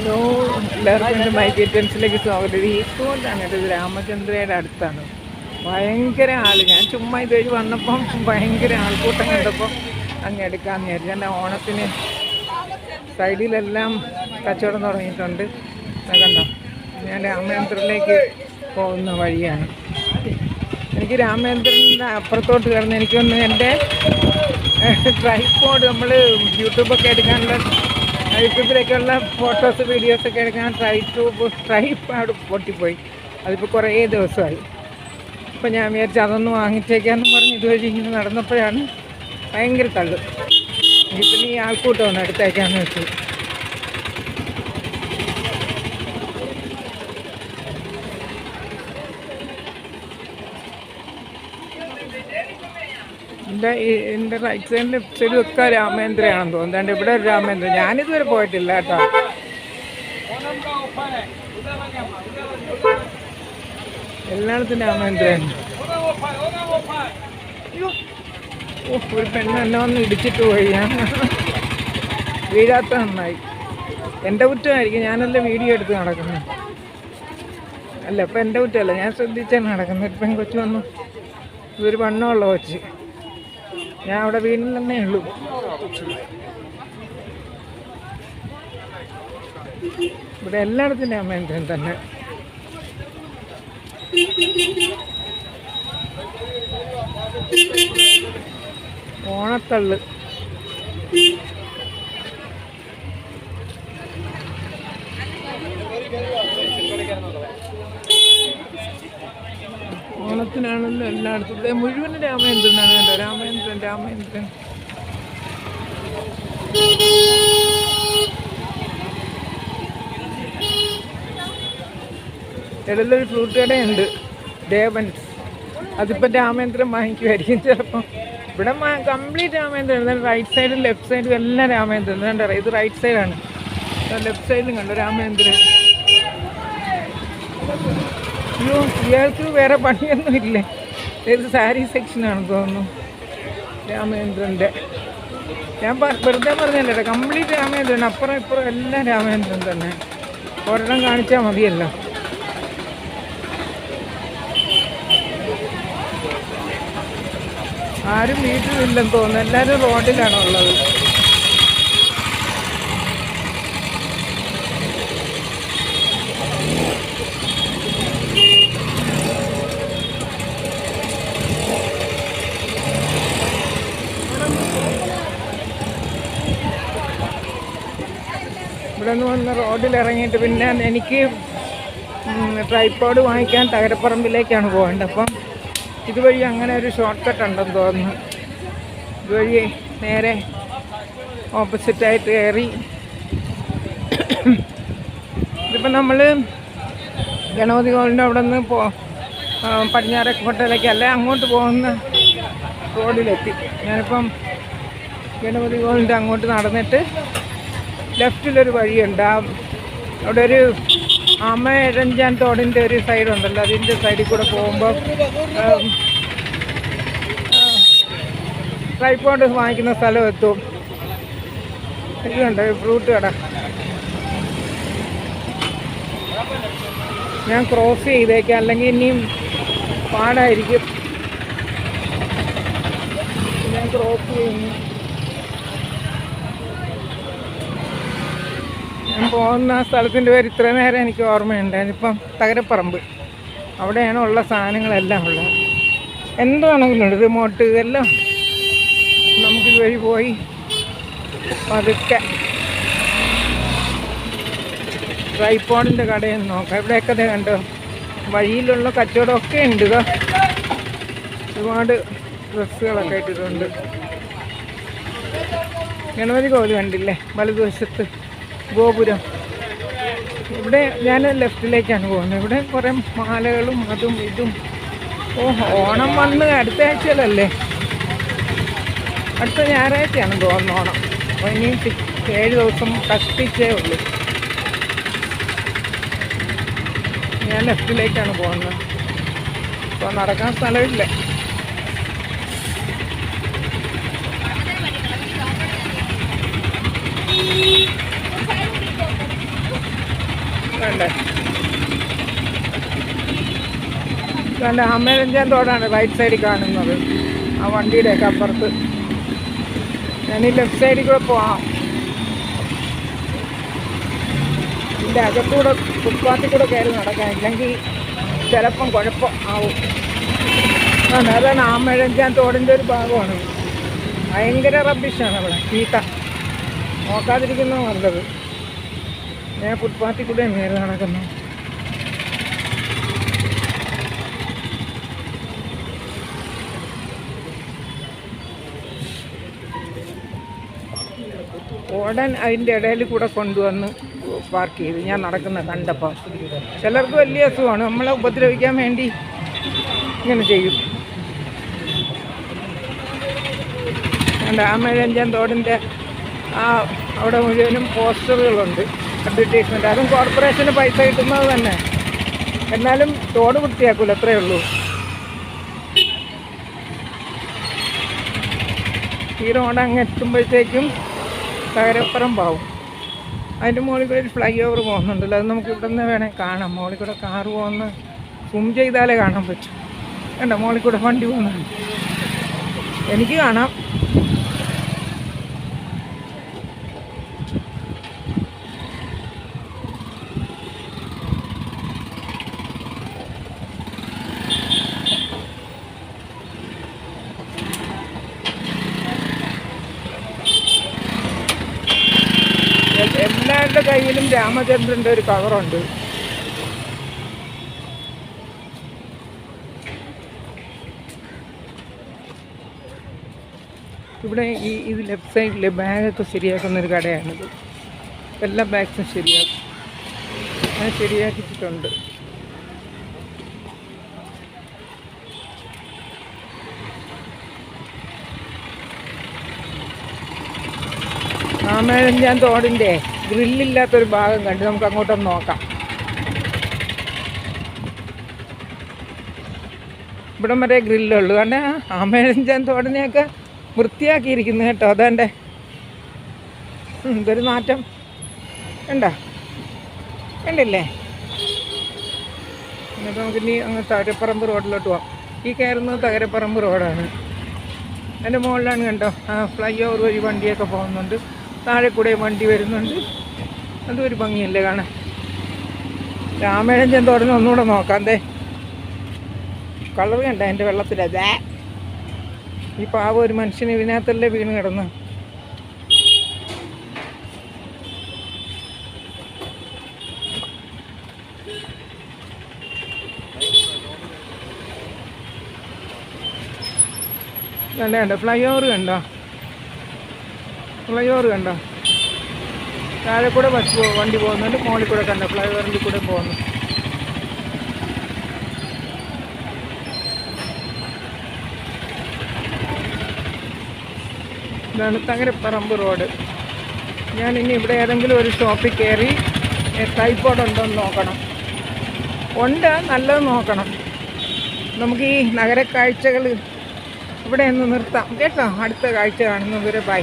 Hello, എല്ലാവർക്കും എൻ്റെ mic ടെൻസിലേക്ക് സ്വാഗതം. ഈ സ്കൂളിലാണ്, ഇത് രാമചന്ദ്രയുടെ അടുത്താണ്. ഭയങ്കര ആൾ. ഞാൻ ചുമ്മാ ഇതുവഴി വന്നപ്പം ഭയങ്കര ആൾക്കൂട്ടം കണ്ടപ്പോൾ അങ്ങ് എടുക്കാമെന്ന് വിചാരിച്ചു. എൻ്റെ ഓണത്തിന് സൈഡിലെല്ലാം കച്ചവടം തുടങ്ങിയിട്ടുണ്ട്. കണ്ടോ, ഞാൻ രാമചന്ദ്രനിലേക്ക് പോകുന്ന വഴിയാണ്. എനിക്ക് രാമചന്ദ്രൻ്റെ അപ്പുറത്തോട്ട് കയറുന്ന എനിക്കൊന്ന് എൻ്റെ ട്രൈപോഡ്, നമ്മൾ യൂട്യൂബൊക്കെ എടുക്കാനുള്ള യൂട്യൂബിലേക്കുള്ള ഫോട്ടോസ് വീഡിയോസൊക്കെ എടുക്കാൻ ട്രൈപോഡ് പൊട്ടിപ്പോയി. അതിപ്പോൾ കുറേ ദിവസമായി. അപ്പോൾ ഞാൻ വിചാരിച്ചു അതൊന്ന് വാങ്ങിച്ചേക്കാമെന്ന് പറഞ്ഞ് ഇതുവഴി ഇങ്ങനെ നടന്നപ്പോഴാണ് ഭയങ്കര തള്ളു. ഇപ്പം ഈ ആൾക്കൂട്ടമാണ് എടുത്തേക്കാന്ന് വെച്ചു. എൻ്റെ റൈറ്റ് സൈഡിൽ ലെഫ്റ്റ് സൈഡും ഒക്കെ രാമേന്ദ്രയാണെന്ന് തോന്നുന്നുണ്ട്. ഇവിടെ ഒരു രാമേന്ദ്രൻ, ഞാനിതുവരെ പോയിട്ടില്ല കേട്ടോ. എല്ലായിടത്തും രാമേന്ദ്രൻ. ഒരു പെണ്ണെന്നെ ഒന്ന് ഇടിച്ചിട്ട് പോയി. ഞാൻ വീഴാത്ത നന്നായി. എൻ്റെ കുറ്റമായിരിക്കും, ഞാനല്ല വീഡിയോ എടുത്ത് നടക്കുന്നത്. അല്ല, ഇപ്പം എൻ്റെ കുറ്റമല്ല, ഞാൻ ശ്രദ്ധിച്ചാണ് നടക്കുന്നത്. ഒരു പെൺകൊച്ചു വന്നു, ഇതൊരു വണ്ണമുള്ള കൊച്ച്. ഞാൻ അവിടെ വീട്ടിൽ ഉള്ളൂ. ഇവിടെ എല്ലായിടത്തും രാമേന്ദ്രൻ തന്നെ. ഓണത്തള്ള്. ഓണത്തിനാണല്ലോ എല്ലായിടത്തും. ഇവിടെ മുഴുവൻ രാമേന്ദ്രനാണ് കേട്ടോ. രാമേന്ദ്രൻ ഇടയിലൊരു ഫ്രൂട്ട് കടയുണ്ട്, ദേവൻസ്. അതിപ്പോൾ രാമേന്ദ്രൻ വാങ്ങിക്കുമായിരിക്കും ചിലപ്പം. ഇവിടെ കംപ്ലീറ്റ് രാമേന്ദ്രൻ. റൈറ്റ് സൈഡും ലെഫ്റ്റ് സൈഡും എല്ലാം രാമേന്ദ്രൻ. എന്താ പറയുക, ഇത് റൈറ്റ് സൈഡാണ്. ലെഫ്റ്റ് സൈഡിലും കണ്ടോ രാമേന്ദ്രൻ. അയ്യോ, ഇയാൾക്ക് വേറെ പണിയൊന്നും ഇല്ലേ? ഏത് സാരി സെക്ഷനാണെന്ന് തോന്നുന്നു രാമേന്ദ്രൻ്റെ. ഞാൻ വെറുതെ പറഞ്ഞല്ലോ, കംപ്ലീറ്റ് രാമേന്ദ്രൻ. അപ്പുറം ഇപ്പുറം എല്ലാം രാമേന്ദ്രൻ തന്നെ. ഒരെണ്ണം കാണിച്ചാൽ മതിയല്ലോ. ആരും വീട്ടിലില്ലെന്ന് തോന്നുന്നു, എല്ലാവരും റോഡിലാണ് ഉള്ളത്. ഇവിടെ നിന്ന് വന്ന് റോഡിലിറങ്ങിയിട്ട് പിന്നെ എനിക്ക് ട്രൈപോഡ് വാങ്ങിക്കാൻ തകരപ്പറമ്പിലേക്കാണ് പോകേണ്ടത്. അപ്പം ഇതുവഴി അങ്ങനെ ഒരു ഷോർട്ട് കട്ട് ഉണ്ടെന്ന് തോന്നുന്നു. ഇതുവഴി നേരെ ഓപ്പോസിറ്റായിട്ട് കയറി. ഇതിപ്പം നമ്മൾ ഗണപതി കോളിൻ്റെ അവിടെ നിന്ന് പടിഞ്ഞാറേക്കോട്ടയിലേക്ക് അല്ലെ അങ്ങോട്ട് പോകുന്ന റോഡിലെത്തി. ഞാനിപ്പം ഗണപതി കോളിൻ്റെ അങ്ങോട്ട് നടന്നിട്ട് ലെഫ്റ്റിലൊരു വഴിയുണ്ട്. അവിടെ ഒരു അമഴഞ്ചാൻ തോടിൻ്റെ ഒരു സൈഡുണ്ടല്ലോ, അതിൻ്റെ സൈഡിൽ കൂടെ പോകുമ്പോൾ ട്രൈപോഡ് വാങ്ങിക്കുന്ന സ്ഥലം എത്തും. ഇതുണ്ട് ഫ്രൂട്ട് കട. ഞാൻ ക്രോസ് ചെയ്തേക്കാം, അല്ലെങ്കിൽ ഇനിയും പാടായിരിക്കും. ഞാൻ ക്രോസ് ചെയ്യുന്നു. ഞാൻ പോകുന്ന സ്ഥലത്തിൻ്റെ പേര് ഇത്ര നേരം എനിക്ക് ഓർമ്മയുണ്ട്. അതിപ്പം തകരപ്പറമ്പ്. അവിടെയാണ് ഉള്ള സാധനങ്ങളെല്ലാം ഉള്ളത്. എന്താണെങ്കിലും ഉണ്ട്, റിമോട്ട് എല്ലാം. നമുക്കിത് വഴി പോയി പതുക്കെ ട്രൈപോഡിൻ്റെ കടയിൽ നോക്കാം. ഇവിടെയൊക്കെ കണ്ടോ, വഴിയിലുള്ള കച്ചവടമൊക്കെ ഉണ്ട്. ഒരുപാട് ഡ്രസ്സുകളൊക്കെ ഇട്ടിട്ടുണ്ട്. ഗണപതി കോവിൽ കണ്ടില്ലേ വലതുവശത്ത്, ഗോപുരം. ഇവിടെ ഞാൻ ലെഫ്റ്റിലേക്കാണ് പോകുന്നത്. ഇവിടെ കുറേ മാലകളും അതും ഇതും. ഓണം വന്ന് അടുത്ത ആഴ്ചയിലല്ലേ, അടുത്ത ഞായറാഴ്ചയാണ് തോന്നുന്നു ഓണം. അപ്പോൾ ഇനി 7 ദിവസം കഷ്ടിച്ചേ ഉള്ളൂ. ഞാൻ ലെഫ്റ്റിലേക്കാണ് പോകുന്നത്. അപ്പോൾ നടക്കാൻ സ്ഥലമില്ല. ഉണ്ട്. അതുകൊണ്ട് അമ്മേരഞ്ചാൻ തോടാണ് റൈറ്റ് സൈഡിൽ കാണുന്നത്, ആ വണ്ടിയുടെയൊക്കെ അപ്പുറത്ത്. ഞാൻ ഈ ലെഫ്റ്റ് സൈഡിൽ കൂടെ പോവാം. ഇതിൻ്റെ അകത്തൂടെ ഫുട്പാത്തിൽ കൂടെ കയറി നടക്കാം, ഇല്ലെങ്കിൽ ചിലപ്പം കുഴപ്പം ആവും. അതാണ് ആമഴഞ്ചാൻ തോടിൻ്റെ ഒരു ഭാഗമാണ്. ഭയങ്കര റബ്ബിഷാണ് അവിടെ, ചീത്ത. നോക്കാതിരിക്കുന്നത് നല്ലത്. ഞാൻ ഫുട്പാത്തിൽ കൂടെ കയറി നടക്കുന്നു. ഓടാൻ അതിൻ്റെ ഇടയിൽ കൂടെ കൊണ്ടുവന്ന് പാർക്ക് ചെയ്ത് ഞാൻ നടക്കുന്നത് കണ്ടപ്പോൾ. ചിലർക്ക് വലിയ അസുഖമാണ്, നമ്മളെ ഉപദ്രവിക്കാൻ വേണ്ടി ഇങ്ങനെ ചെയ്യും. ആമഴഞ്ചാൻ തോടിൻ്റെ അവിടെ മുഴുവനും പോസ്റ്ററുകളുണ്ട്, അഡ്വർടൈസ്മെൻറ്റ്. അതും കോർപ്പറേഷന് പൈസ കിട്ടുന്നത് തന്നെ. എന്നാലും തോട് വൃത്തിയാക്കൂല, അത്രയേ ഉള്ളൂ. ഈ റോഡ് അങ്ങ് എത്തുമ്പോഴത്തേക്കും തകരപ്പറമ്പാവും. അതിൻ്റെ മുകളിൽ കൂടെ ഒരു ഫ്ലൈ ഓവർ പോകുന്നുണ്ടല്ലോ, അത് നമുക്ക് ഇവിടെ നിന്ന് വേണേൽ കാണാം. മുകളിൽ കൂടെ കാറ് പോകുന്ന സൂം ചെയ്താലേ കാണാൻ പറ്റും. കണ്ടോ, മുകളിൽ കൂടെ വണ്ടി പോകുന്നുണ്ട്, എനിക്ക് കാണാം. എല്ലാവരുടെ കയ്യിലും രാമചന്ദ്രൻ്റെ ഒരു കവറുണ്ട്. ഇവിടെ ഇത് ലെഫ്റ്റ് സൈഡിൽ ബാഗൊക്കെ ശരിയാക്കുന്നൊരു കടയാണിത്. എല്ലാ ബാഗ്സും ശരിയാക്കും, ഞാൻ ശരിയാക്കിയിട്ടുണ്ട്. ആമഴഞ്ചാൻ തോടിൻ്റെ ഗ്രില്ലില്ലാത്തൊരു ഭാഗം കണ്ട് നമുക്ക് അങ്ങോട്ടൊന്ന് നോക്കാം. ഇവിടം വരെ ഗ്രില്ലുള്ളൂ. കാരണം ആമഴഞ്ചാൻ തോടിനെയൊക്കെ വൃത്തിയാക്കിയിരിക്കുന്നു കേട്ടോ. അതെൻ്റെ ഇതൊരു നാറ്റം കണ്ടോ, കണ്ടില്ലേ? എന്നിട്ട് നമുക്കിനി അങ്ങ് തകരപ്പറമ്പ് റോഡിലോട്ട് പോവാം. ഈ കയറുന്നത് തകരപ്പറമ്പ് റോഡാണ്. അതിൻ്റെ മുകളിലാണ് കണ്ടോ ഫ്ലൈ ഓവർ വഴി വണ്ടിയൊക്കെ പോകുന്നുണ്ട്, താഴെ കൂടെ വണ്ടി വരുന്നുണ്ട്. അതും ഒരു ഭംഗിയല്ലേ കാണാൻ. രാമഴഞ്ചാൻ തോടിന് ഒന്നുകൂടെ നോക്കാം. ദേ കളർ കണ്ട എൻ്റെ വെള്ളത്തിലേ. ഈ പാവം ഒരു മനുഷ്യന് ഇതിനകത്തല്ലേ വീണ് കിടന്ന്. കണ്ടോ ഫ്ലൈ ഓവർ കണ്ടോ, ഫ്ലൈ ഓവർ കണ്ടോ? താഴെ കൂടെ വണ്ടി പോകുന്നുണ്ട്, മുകളിൽ കൂടെ കണ്ടോ ഫ്ലൈ ഓവറിൽ കൂടെ പോകുന്നു. ഇതാണ് തകരപ്പറമ്പ് റോഡ്. ഞാനിനി ഇവിടെ ഏതെങ്കിലും ഒരു ഷോപ്പിൽ കയറി ട്രൈപോഡ് ഉണ്ടോ എന്ന് നോക്കണം. ഉണ്ട്, നല്ലത് നോക്കണം. നമുക്ക് ഈ നഗര കാഴ്ചകൾ ഇവിടെ ഒന്ന് നിർത്താം കേട്ടോ. അടുത്ത കാഴ്ച കാണുന്നവരെ ബൈ.